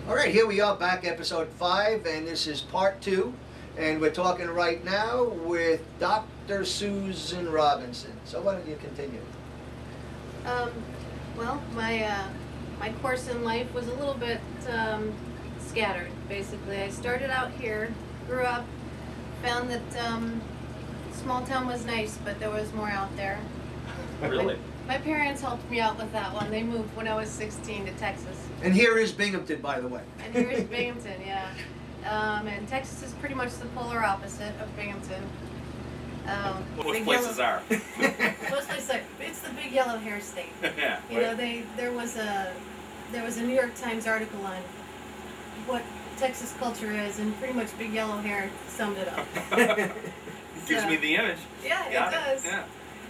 All right, here we are back, episode 5, and this is part 2. And we're talking right now with Dr. Susan Robinson. So why don't you continue? Well, my course in life was a little bit scattered, basically. I started out here, grew up, found that small town was nice, but there was more out there. Really? My parents helped me out with that one. They moved when I was 16 to Texas. And here is Binghamton, by the way. And here is Binghamton, yeah. And Texas is pretty much the polar opposite of Binghamton. Most places are. Most places are. It's the big yellow hair state. Yeah. You know, there was a New York Times article on what Texas culture is, and pretty much big yellow hair summed it up. Gives me the image. Yeah, Got it does. Yeah.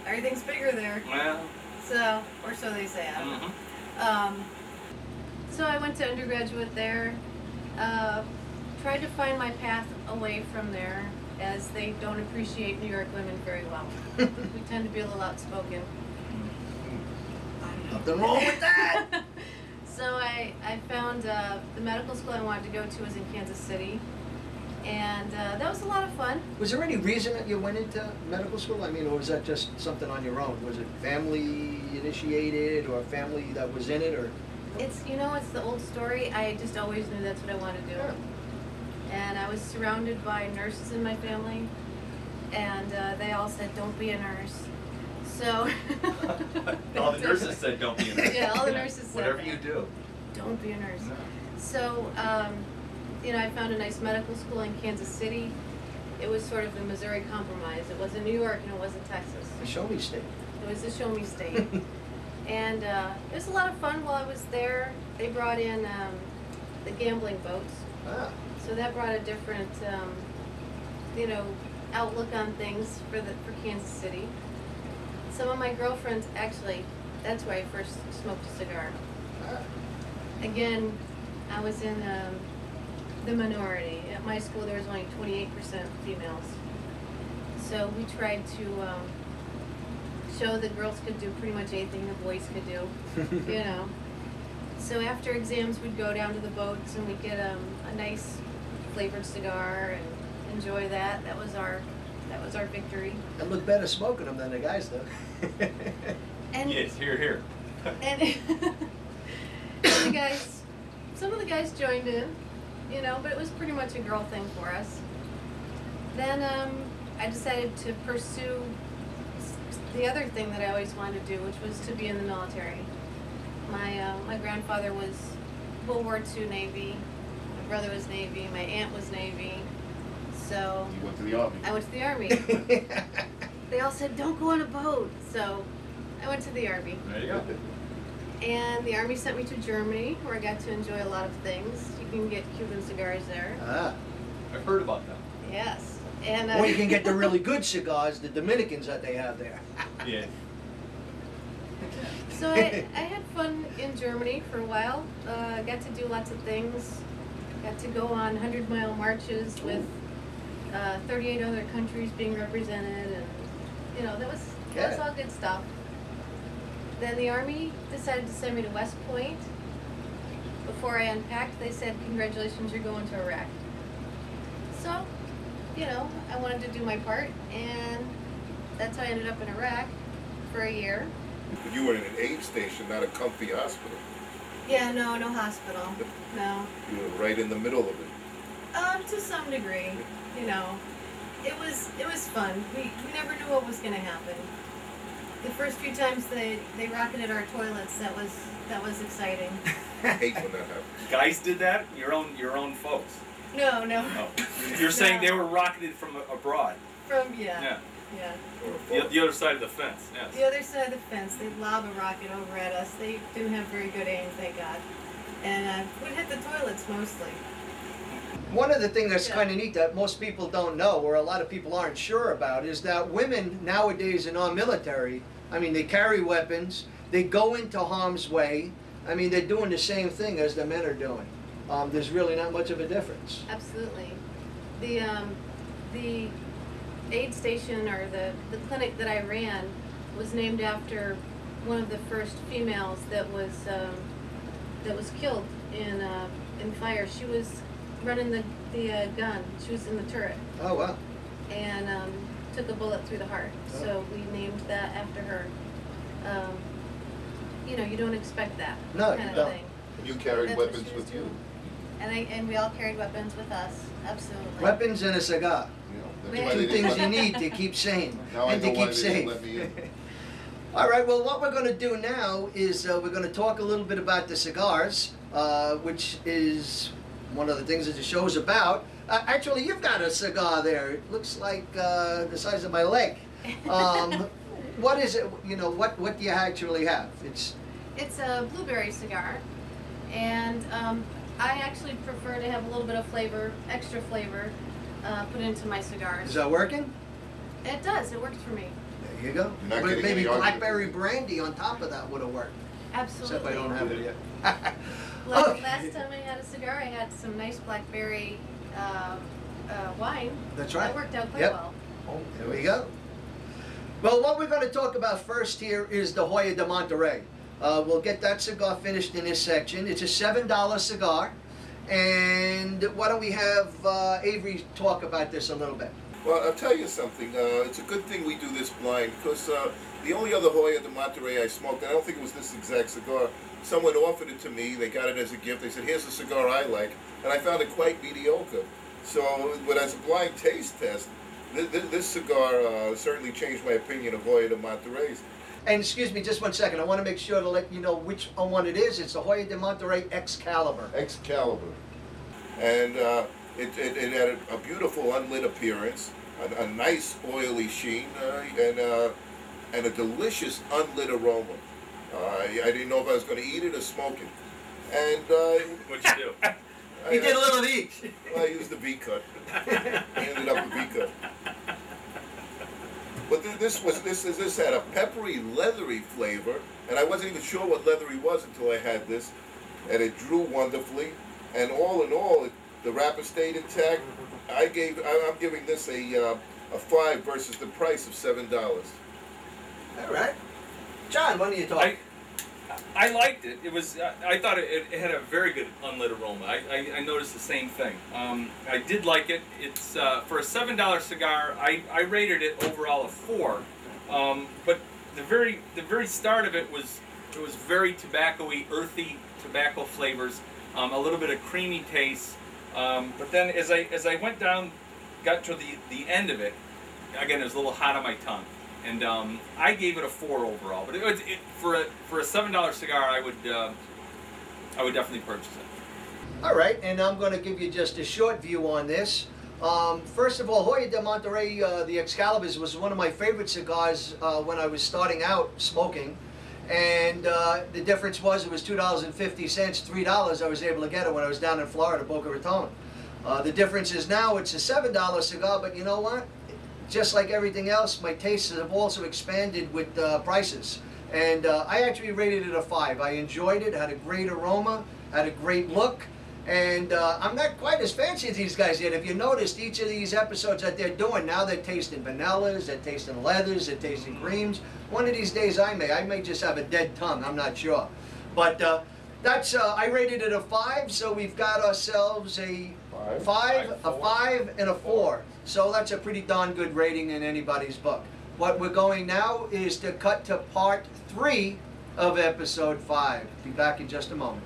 Everything's bigger there. Well. So, or so they say. I don't know. So I went to undergraduate there. Tried to find my path away from there, as they don't appreciate New York women very well. We tend to be a little outspoken. Nothing wrong with that. So I found the medical school I wanted to go to was in Kansas City, and that was a lot of fun. Was there any reason that you went into medical school? I mean, or was that just something on your own? Was it family initiated, or family that was in it, or? It's, you know, it's the old story. I just always knew that's what I wanted to do. And I was surrounded by nurses in my family, and they all said, "Don't be a nurse." So All the nurses said, "Don't be a nurse." Yeah, all the nurses said Whatever that. you do. Don't be a nurse. No. So, you know, I found a nice medical school in Kansas City. It was sort of the Missouri Compromise. It wasn't New York and it wasn't Texas. The show me state. It was the show me state. And it was a lot of fun while I was there. They brought in the gambling boats. Ah. So that brought a different, you know, outlook on things for Kansas City. Some of my girlfriends, actually, that's where I first smoked a cigar. Ah. Again, I was in the minority. At my school, there was only 28% females. So we tried to show that girls could do pretty much anything the boys could do, you know. So after exams, we'd go down to the boats and we'd get a nice flavored cigar and enjoy that. That was our victory. It looked better smoking them than the guys, though. And Yes, here. and the guys, some of the guys joined in, you know, but it was pretty much a girl thing for us. Then I decided to pursue the other thing that I always wanted to do, which was to be in the military. My grandfather was World War II Navy. My brother was Navy. My aunt was Navy. So You went to the Army. I went to the Army. They all said, "Don't go on a boat." So I went to the Army. There you go. And the Army sent me to Germany, where I got to enjoy a lot of things. You can get Cuban cigars there. Ah. I've heard about that. Yes. And Or you can get the really good cigars, the Dominicans that they have there. Yeah. So I had fun in Germany for a while. Got to do lots of things. Got to go on 100-mile marches with 38 other countries being represented, and you know, that was all good stuff. Then the Army decided to send me to West Point. Before I unpacked, they said, "Congratulations, you're going to Iraq." So, you know, I wanted to do my part, and that's how I ended up in Iraq for a year. But you were in an aid station, not a comfy hospital. Yeah, no hospital, no. You were right in the middle of it. To some degree, you know, it was fun. We never knew what was going to happen. The first few times they rocketed our toilets, that was exciting. I hate when that happens. Guys did that? Your own folks? No. Oh. You're saying they were rocketed from abroad? Yeah. The other side of the fence, yes. The other side of the fence, they'd lob a rocket over at us. They didn't have very good aim, thank God. And we'd hit the toilets mostly. One of the things that's kind of neat that most people don't know, or a lot of people aren't sure about, is that women nowadays in our military, I mean, they carry weapons, they go into harm's way. I mean, they're doing the same thing as the men are doing. There's really not much of a difference. Absolutely. The aid station, or the clinic that I ran, was named after one of the first females that was killed in fire. She was running the gun. She was in the turret. Oh, wow. And took a bullet through the heart. Oh. So we named that after her. You know, you don't expect that No, kind you of don't. thing. And you carried That's what weapons she was with you. doing. And we all carried weapons with us. Absolutely. Weapons and a cigar. You know, We that's had why Two they didn't things you let- need to keep sane Now I and know to why keep they didn't safe. let me in. All right, well, what we're going to do now is we're going to talk a little bit about the cigars, which is one of the things that the show's about. Actually, you've got a cigar there. It looks like the size of my leg. What is it? You know, what do you actually have? It's a blueberry cigar, and I actually prefer to have a little bit of flavor, extra flavor, put into my cigars. Is that working? It does. It works for me. There you go. You're not But getting maybe any argument. blackberry brandy on top of that would have worked. Absolutely. Except I don't have it yet. Last time I had a cigar, I had some nice blackberry wine. That's right. That worked out quite Yep. well. Oh, There we go. Well, what we're going to talk about first here is the Hoya de Monterrey. We'll get that cigar finished in this section. It's a $7 cigar. And why don't we have Avery talk about this a little bit? Well, I'll tell you something. It's a good thing we do this blind because the only other Hoya de Monterrey I smoked, and I don't think it was this exact cigar, someone offered it to me. They got it as a gift. They said, here's a cigar I like. And I found it quite mediocre. So, but as a blind taste test, this cigar certainly changed my opinion of Hoya de Monterreys. And excuse me just one second. I want to make sure to let you know which one it is. It's the Hoya de Monterrey Excalibur. Excalibur. And it had a beautiful unlit appearance, a nice oily sheen, and a delicious unlit aroma. I didn't know if I was going to eat it or smoke it. And What'd you do? He did a little of each. I used the V-cut. I ended up with V-cut. But this had a peppery, leathery flavor, and I wasn't even sure what leathery was until I had this, and it drew wonderfully. And all in all, the wrapper stayed intact. I'm giving this a 5 versus the price of $7. All right. John, why don't you talk? I liked it. It was. I thought it had a very good unlit aroma. I noticed the same thing. I did like it. It's for a $7 cigar. I rated it overall a 4. But the very start of it was very tobacco-y, earthy tobacco flavors. A little bit of creamy taste. But then as I went down, got to the end of it, again it was a little hot on my tongue. And I gave it a 4 overall, but for a $7 cigar, I would definitely purchase it. All right, and I'm going to give you just a short view on this. First of all, Hoya de Monterrey, the Excalibur, was one of my favorite cigars when I was starting out smoking. And the difference was it was $2.50, $3 I was able to get it when I was down in Florida, Boca Raton. The difference is now it's a $7 cigar, but you know what? Just like everything else, my tastes have also expanded with prices. And I actually rated it a 5. I enjoyed it, had a great aroma, had a great look. And I'm not quite as fancy as these guys yet. If you noticed, each of these episodes that they're doing, now they're tasting vanillas, they're tasting leathers, they're tasting creams. One of these days I may just have a dead tongue, I'm not sure. But that's, I rated it a 5, so we've got ourselves a 5, a 5, and a 4. So that's a pretty darn good rating in anybody's book. What we're going now is to cut to part 3 of episode 5. Be back in just a moment.